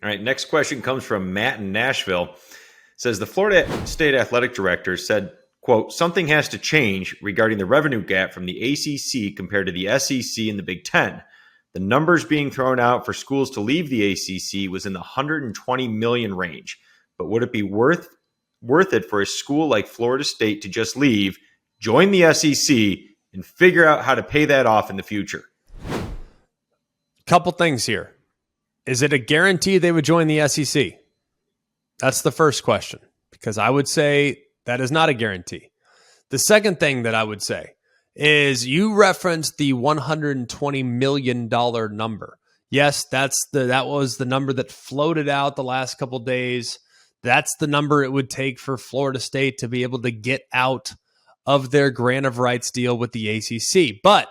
All right, next question comes from Matt in Nashville. It says the Florida State Athletic Director said, quote, something has to change regarding the revenue gap from the ACC compared to the SEC and the Big Ten. The numbers being thrown out for schools to leave the ACC was in the 120 million range. But would it be worth it for a school like Florida State to just leave, join the SEC, and figure out how to pay that off in the future? Couple things here. Is it a guarantee they would join the SEC? That's the first question, because I would say that is not a guarantee. The second thing that I would say is you referenced the $120 million number. Yes, that was the number that floated out the last couple of days. That's the number it would take for Florida State to be able to get out of their grant of rights deal with the ACC. But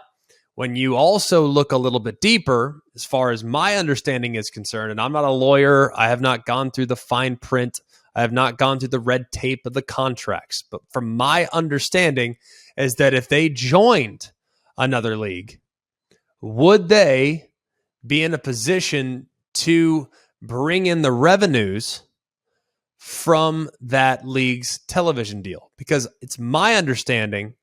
when you also look a little bit deeper, as far as my understanding is concerned, and I'm not a lawyer, I have not gone through the fine print, I have not gone through the red tape of the contracts, but from my understanding is that if they joined another league, would they be in a position to bring in the revenues from that league's television deal? Because it's my understanding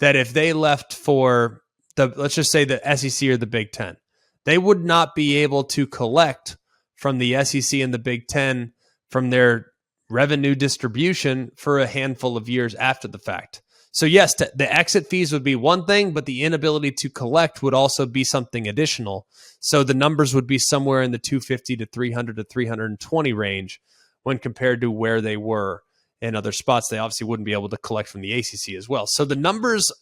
that if they left for let's just say the SEC or the Big Ten, they would not be able to collect from the SEC and the Big Ten from their revenue distribution for a handful of years after the fact. So yes, the exit fees would be one thing, but the inability to collect would also be something additional. So the numbers would be somewhere in the 250 to 300 to 320 range when compared to where they were in other spots. They obviously wouldn't be able to collect from the ACC as well. So the numbers,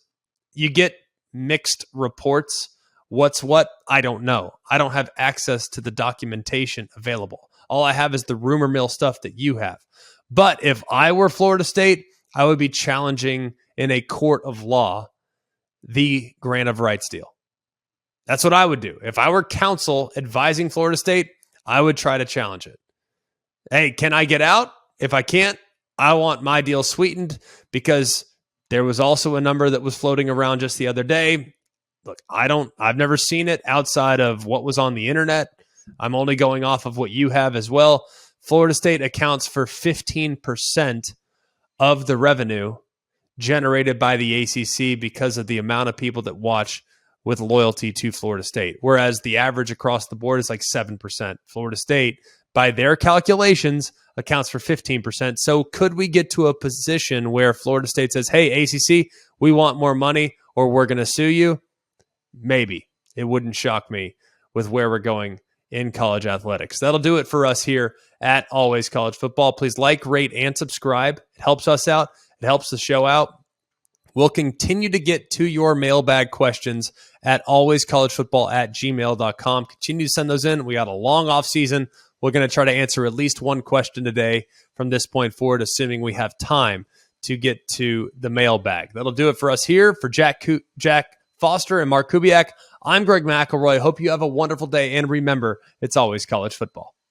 you get mixed reports. What's what? I don't know. I don't have access to the documentation available. All I have is the rumor mill stuff that you have. But if I were Florida State, I would be challenging in a court of law the grant of rights deal. That's what I would do. If I were counsel advising Florida State, I would try to challenge it. Hey, can I get out? If I can't, I want my deal sweetened, because there was also a number that was floating around just the other day. Look, I've never seen it outside of what was on the internet. I'm only going off of what you have as well. Florida State accounts for 15% of the revenue generated by the ACC because of the amount of people that watch with loyalty to Florida State, whereas the average across the board is like 7%. Florida State, by their calculations, accounts for 15%. So could we get to a position where Florida State says, hey, ACC, we want more money or we're going to sue you? Maybe. It wouldn't shock me with where we're going in college athletics. That'll do it for us here at Always College Football. Please like, rate, and subscribe. It helps us out. It helps the show out. We'll continue to get to your mailbag questions at alwayscollegefootball@gmail.com. Continue to send those in. We got a long off season. We're going to try to answer at least one question a day from this point forward, assuming we have time to get to the mailbag. That'll do it for us here. For Jack Foster and Mark Kubiak, I'm Greg McElroy. Hope you have a wonderful day. And remember, it's always college football.